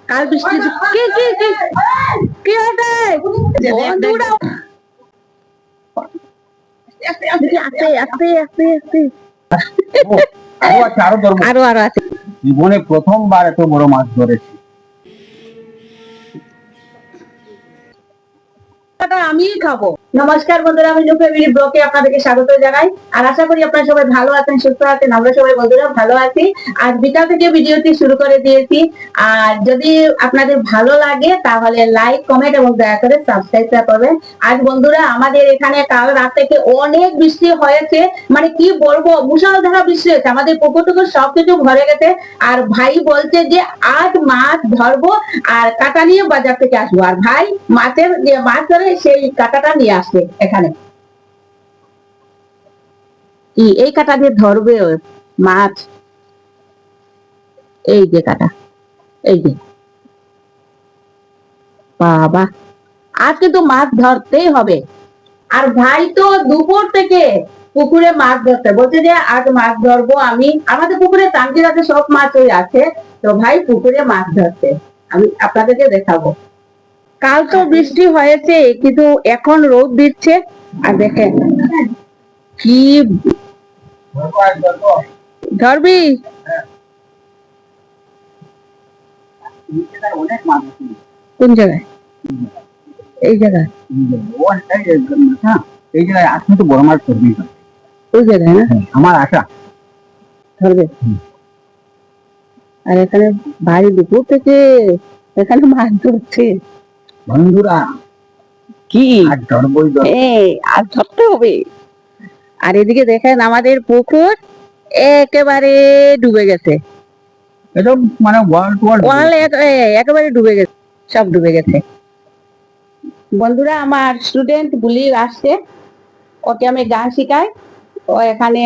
কাল বৃষ্টি কি কি কি কি হয়েছে বন্ধুরা? আস্তে আস্তে আস্তে আস্তে আরো আরো আছে। জীবনে প্রথমবার এত বড় মাছ ধরেছি। আমি খাবো। নমস্কার বন্ধুরা, আমি ফ্যামিলি ব্লগে আপনাদেরকে স্বাগত জানাই। আর আশা করি আপনারা সবাই ভালো আছেন, সুস্থ আছেন। আমরা সবাই বন্ধুরা ভালো আছি। আর বিকাল থেকে ভিডিওটি শুরু করে দিয়েছি। আর যদি আপনাদের ভালো লাগে তাহলে লাইক, কমেন্ট এবং দয়া করে সাবস্ক্রাইব করবেন। আজ বন্ধুরা আমাদের এখানে কাল রাত থেকে অনেক বৃষ্টি হয়েছে, মানে কি বলবো, মুষলধারা বৃষ্টি হয়েছে। আমাদের পুকুর টুকুর সবকিছু ভরে গেছে। আর ভাই বলছে যে আজ মাছ ধরবো আর কাটা নিয়ে বাজার থেকে আসবো। আর ভাই মাছের যে মাছ ধরে সেই কাটাটা নিয়ে আসবে এখানে। এই কাটা দিয়ে ধরবে মাছ। এই যে কাটা, এই যে বাবা, আজ কিন্তু মাছ ধরতেই হবে। আর ভাই তো দুপুর থেকে পুকুরে মাছ ধরতে বলছে যে আজ মাছ ধরবো আমি। আমাদের পুকুরে টাঙ্কিরাতে সব মাছ ওই আছে, তো ভাই পুকুরে মাছ ধরতে আমি আপনাদেরকে দেখাবো। কাল তো বৃষ্টি হয়েছে কিন্তু এখন রোদ দিচ্ছে। আর দেখেন কি ধরবি। অনেক মাছ আছে। কোন জায়গায়? এই জায়গায়, এই জায়গায় আপনি তো বড় মাছ ধরবি। ওই জায়গায় না আমার আশা ধরবে। আর এখানে ভাই দুপুর থেকে এখানে মাছ ধরছে বন্ধুরা। কি আর ধরবই আর ধরতে হবে। আর এদিকে দেখেন আমাদের পুকুর একেবারে ডুবে গেছে। একদম মানে ওয়াল একেবারে ডুবে গেছে, সব ডুবে গেছে। বন্ধুরা আমার স্টুডেন্ট বুলি আসছে, ওকে আমি গান শিখাই। ও এখানে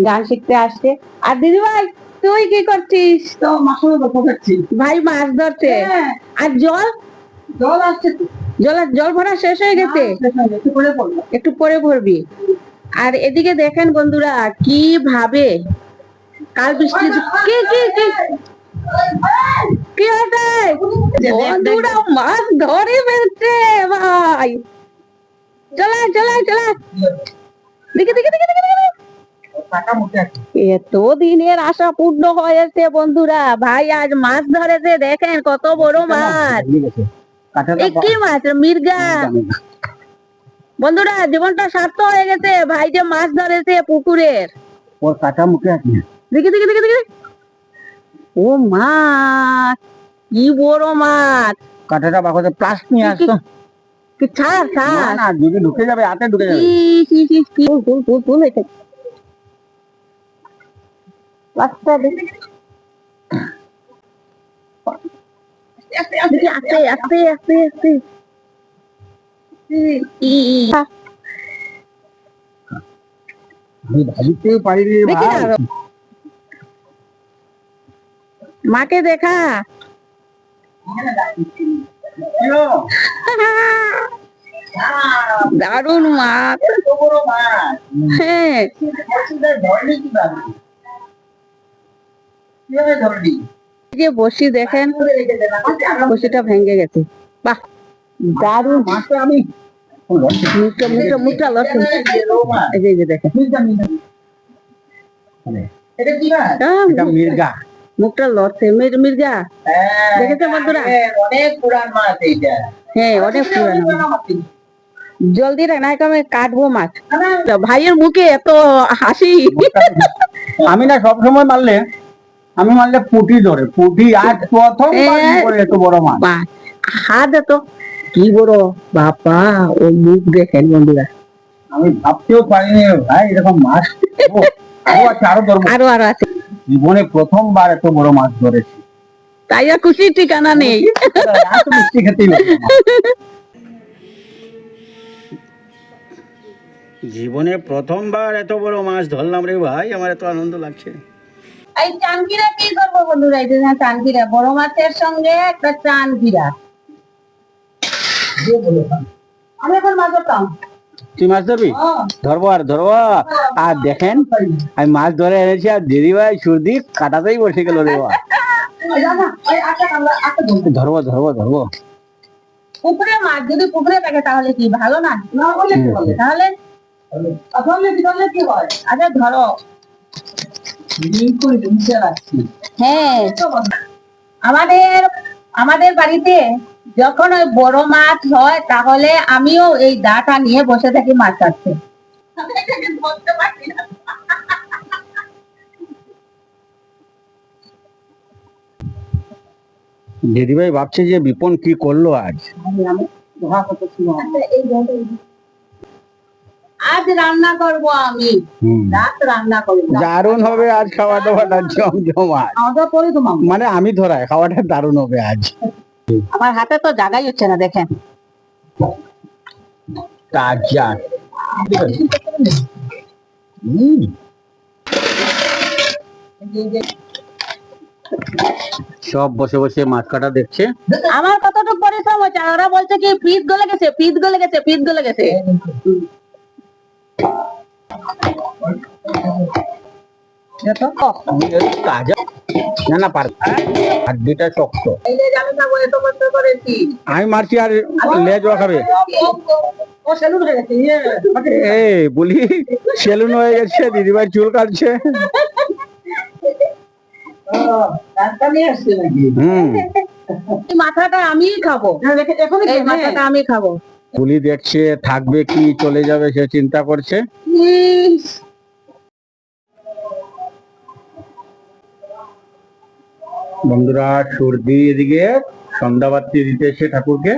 গান শিখতে আসছে। আর দিদি ভাই তুই কি করছিস? তো মাছের গল্প করছি। ভাই মাছ ধরছে। আর জল জল আসছে, জল ভরা শেষ হয়ে গেছে, একটু পরে ভরবি। আর এদিকে দেখেন বন্ধুরা কি ভাবে কাল বৃষ্টি কি কি কি কি হয়েছে বন্ধুরা? মাছ ধরে ফেলছে ভাই। চলে চলে চলে, দেখে দেখে দেখে দেখে এত দিনের আশা পূর্ণ হয়েছে বন্ধুরা। ভাই আজ মাছ ধরেছে, দেখেন কত বড় মাছ। কি মাছ? মির্গা। বন্ধুরা জীবনটা সার্থক হয়ে গেছে, ভাই যে মাছ ধরেছে পুকুরের। ওর কাটা মুখে আছে। দেখে দেখে দেখে দেখে, ও মাছ, কি বড় মাছ। কাটাটা বাকতে প্লাস নিয়ে আসতো। কি ছাড় ছাড় না, যদি ঢুকে যাবে হাতে ঢুকে যাবে। ফুল এটা আস্তে আস্তে আস্তে আস্তে আস্তে। আমি ভাবিতেও পারিনি ভাই। মাকে দেখা দারুন মাছ। হ্যাঁ যে বসি দেখেন, বসিটা ভেঙে গেছে। বাহ দারুন মাছ। আমি মুখটা মুখটা মুখটা লড়ছে। এই যে দেখেন মির্গা, মুখটা লড়ছে। মির্গা দেখেছে বন্ধুরা? অনেক পুরান মাছ এইটা। হ্যাঁ অনেক পুরান। জলদি রাখ, নাই আমি কাটবো মাছ। ভাইয়ের মুখে এত হাসি। আমি না সব সময় মারলে, আমি মারলে পুঁটি ধরে, পুঁটি আজ প্রথম এত বড় মাছ। হাত এত কি বড় বাবা, ও মুখ দেখেন বন্ধুরা। আমি ভাবতেও পারিনি ভাই এরকম মাছ। আরো আরো আছে। জীবনে প্রথমবার এত বড় মাছ ধরেছি, তাই আর খুশি ঠিকানা নেই। মিষ্টি খেতেই জীবনে প্রথমবার এত বড় মাছ ধরলাম রে ভাই, আমার এত আনন্দ লাগছে। এই চানকিরা কি করবো বন্ধুরা? এই যে চানকিরা, বড় মাছের সঙ্গে একটা চানকিরা। আমি এখন মাছ ধরতাম। তুই মাছ ধরবি? ধরবো আর ধরবো। আর দেখেন আমি মাছ ধরে এনেছি, আর দিদি ভাই সুদীপ কাটাতেই বসে গেল রে। ধরবো ধরবো ধরবো। পুকুরে মাছ যদি পুকুরে থাকে তাহলে কি ভালো না? তাহলে কি হয়? আচ্ছা ধরো। হ্যাঁ, আমাদের আমাদের বাড়িতে যখন ওই বড় মাছ হয় তাহলে আমিও এই দাটা নিয়ে বসে থাকি মাছ কাটতে। দিদিভাই ভাবছে যে বিপন কি করলো আজ। আজ রান্না করব আমি, রাত রান্না করবো। দারুণ হবে আজ খাওয়া দাওয়াটা, জমজমাট। মানে আমি ধরাই খাওয়াটা দারুণ হবে আজ। আমার হাতে তো জায়গাই হচ্ছে না, দেখেন। তাজা সব বসে বসে মাছ কাটা দেখছে। আমার কতটুকু পরিশ্রম হচ্ছে, আর ওরা বলছে কি পিস গলে গেছে, পিস গলে গেছে, পিস গলে গেছে। তাজা না না পার হাড্ডিটা শক্ত। আমি মারছি আর লেজ খাবে। এই বলি সেলুন হয়ে গেছে, দিদিভাই চুল কাটছে। মাথাটা আমি খাবো, এই মাথাটা আমি খাবো। বুলি দেখছে থাকবে কি চলে যাবে সে চিন্তা করছে। বন্ধুরা সর্দি এদিকে সন্ধ্যাবাতি দিতে এসে ঠাকুরকে।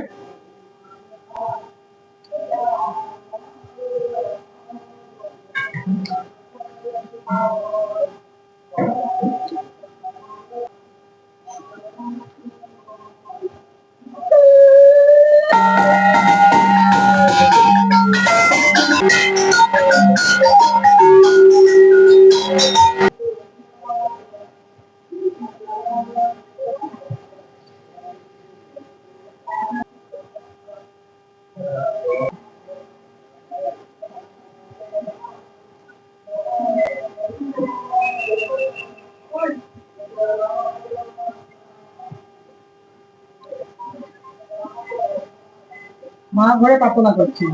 মা ঘরে প্রার্থনা করছেন।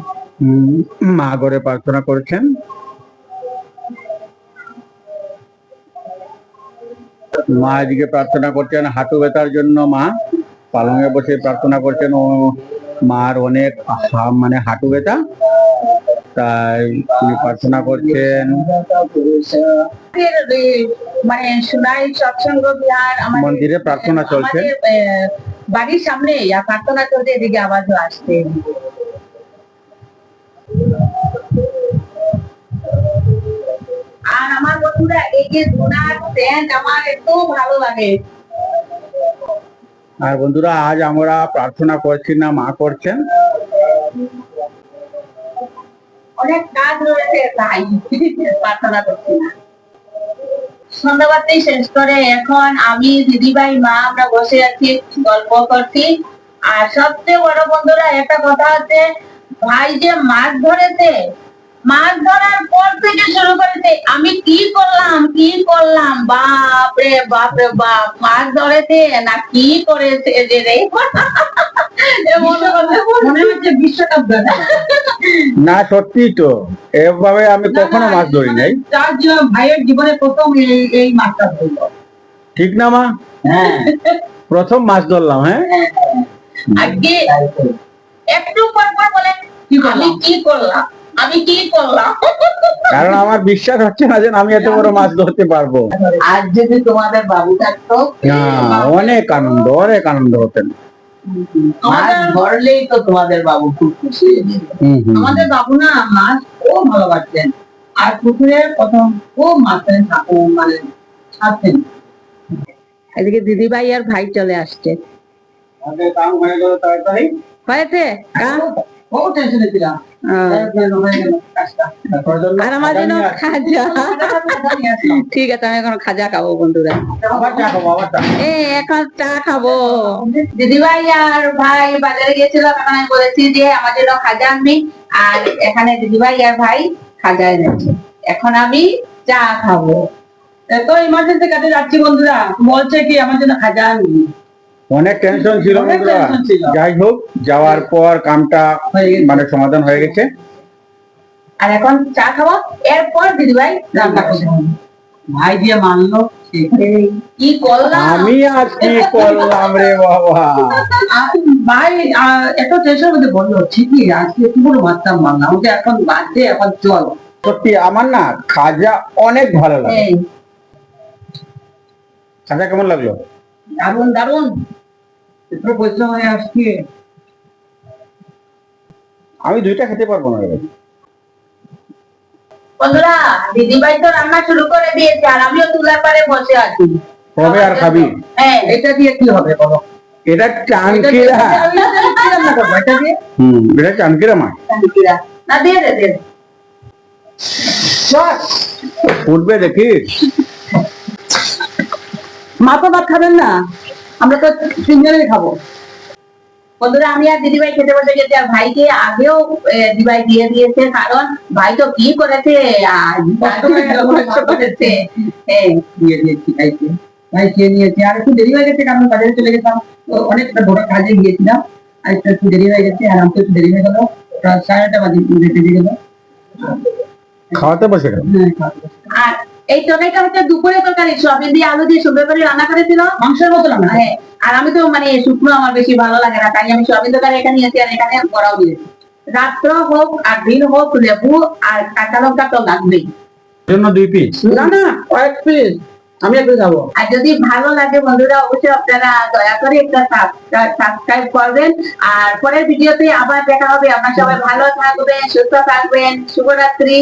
মা ঘরে প্রার্থনা করছেন। মা এদিকে প্রার্থনা করছেন হাঁটু ব্যথার জন্য। মা পালঙে বসে প্রার্থনা করছেন। ও মার অনেক মানে হাঁটু ব্যথা, তাই তিনি প্রার্থনা করছেন। মানে সোনাই সৎসঙ্গ বিহার মন্দিরে প্রার্থনা চলছে, বাড়ির সামনে প্রার্থনা চলছে, এদিকে আওয়াজও আসছে। আর আমার বন্ধুরা এই যে ধুনার সেন্ট আমার এত ভালো লাগে। আর বন্ধুরা আজ আমরা প্রার্থনা করছি না, মা করছেন। অনেক কাজ রয়েছে তাই প্রার্থনা করছি না। সন্ধ্যাবাতি শেষ করে এখন আমি দিদিভাই মা আমরা বসে আছি, গল্প করছি। আর সবচেয়ে বড় বন্ধুরা একটা কথা হচ্ছে, ভাই যে মাছ ধরেছে, মাছ ধরার পর থেকে শুরু করেছে আমি কি করলাম বাপ রে বাপ রে বাপ, মাছ ধরেছে না কি করেছে যে রে মনে হচ্ছে বিশ্বকাপ না। সত্যি তো, এভাবে আমি কখনো মাছ ধরি নাই। ভাইয়ের জীবনে প্রথম এই মাছটা ধরলো, ঠিক না মা? হ্যাঁ প্রথম মাছ ধরলাম। হ্যাঁ আজকে একটু পর বলে আমি কি করলাম কারণ আমার বিশ্বাস হচ্ছে না যে আমি এত বড় মাছ ধরতে পারবো। আজ যদি তোমাদের বাবু থাকতো অনেক আনন্দ হতেন। মাছ ধরলেই তো তোমাদের বাবু খুব খুশি। আমাদের বাবু না মাছ খুব ভালোবাসতেন, আর পুকুরে প্রথম খুব মাছ মানে ছাড়তেন। এদিকে দিদিভাই আর ভাই চলে আসছে। হয়েছে আর আমার জন্য খাজা। ঠিক আছে, আমি এখন খাজা খাবো বন্ধুরা। এখন চা খাবো। দিদিভাই আর ভাই বাজারে গিয়েছিল, এখন আমি বলেছি যে আমার জন্য খাজা আনবি, আর এখানে দিদিভাই আর ভাই খাজা এনেছে। এখন আমি চা খাবো। এত ইমার্জেন্সি কাটে যাচ্ছি বন্ধুরা, বলছে কি আমার জন্য খাজা আনবি। অনেক টেনশন ছিল অনেক বন্ধুরা। tension ছিল। যাই হোক, যাওয়ার পর কামটা হয়ে গেছে। মানে সমাধান হয়ে গেছে। আর এখন চা খাবো, এরপর দিদিভাই রান্না করবো। ভাই দিয়ে মানলো, কি করলাম আমি আজ কি করলাম রে বাবা। ভাই এত টেনশন মধ্যে বললো ঠিকই আজকে একটু করে মারতাম মারলাম, আমাকে এখন বাদ দে, এখন চল। সত্যি আমার না খাজা অনেক ভালো লাগে। এই, খাজা কেমন লাগলো? দারুন দারুন। এত পয়সা হয়ে আসছে। আমি দুইটা খেতে পারবো না রে। বন্ধুরা, দিদিভাই তো রান্না শুরু করে দিয়েছে আর আমিও চুলার পারে বসে আছি। কবে আর খাবি? হ্যাঁ, এটা দিয়ে কি হবে বলো? এটা চানকিরা। আমি কি রান্না করবো এটা দিয়ে? এটা চানকিরা মাছ। শান্তিরা। না দিয়ে দে দে। চল, ফুটবে দেখি। মাথা ভাত খাবেন না? আমরা তো তিনজনেই খাবো। বন্ধুরা, আমি আর দিদিভাই খেতে বসে গেছি আর ভাইকে আগেও দিদিভাই দিয়ে দিয়েছে, কারণ ভাই তো কি করেছে আর কষ্ট করেছে। হ্যাঁ, দিয়ে দিয়েছি ভাইকে, ভাই খেয়ে নিয়েছে। আর একটু দেরি হয়ে গেছে কারণ বাজারে চলে গেছিলাম, তো অনেকটা বড় কাজে গিয়েছিলাম, আর একটু দেরি হয়ে গেছে। আর আমাকে একটু দেরি হয়ে গেল, প্রায় 9:30 বাজে বেজে গেল। খাওয়াতে বসে গেল। হ্যাঁ, খাওয়া দাওয়া। আর এই তরকারিটা হচ্ছে দুপুরে তরকারি, সয়াবিন দিয়ে আলু দিয়ে সুন্দর করে রান্না করেছিল। মাংসের মতো রান্না। হ্যাঁ, আর আমি তো মানে শুকনো আমার বেশি ভালো লাগে না, তাই আমি সয়াবিন তরকারি এখানে নিয়েছি আর এখানে করাও দিয়েছি। রাত্র হোক আর দিন হোক, লেবু আর কাঁচা লঙ্কা তো লাগবেই। জন্য 2 পিস। না না, কয়েক পিস, আমি একটু যাবো। আর যদি ভালো লাগে বন্ধুরা, অবশ্যই আপনারা দয়া করে একটা সাবস্ক্রাইব করবেন। আর পরের ভিডিওতে আবার দেখা হবে। আপনারা সবাই ভালো থাকবেন, সুস্থ থাকবেন। শুভরাত্রি।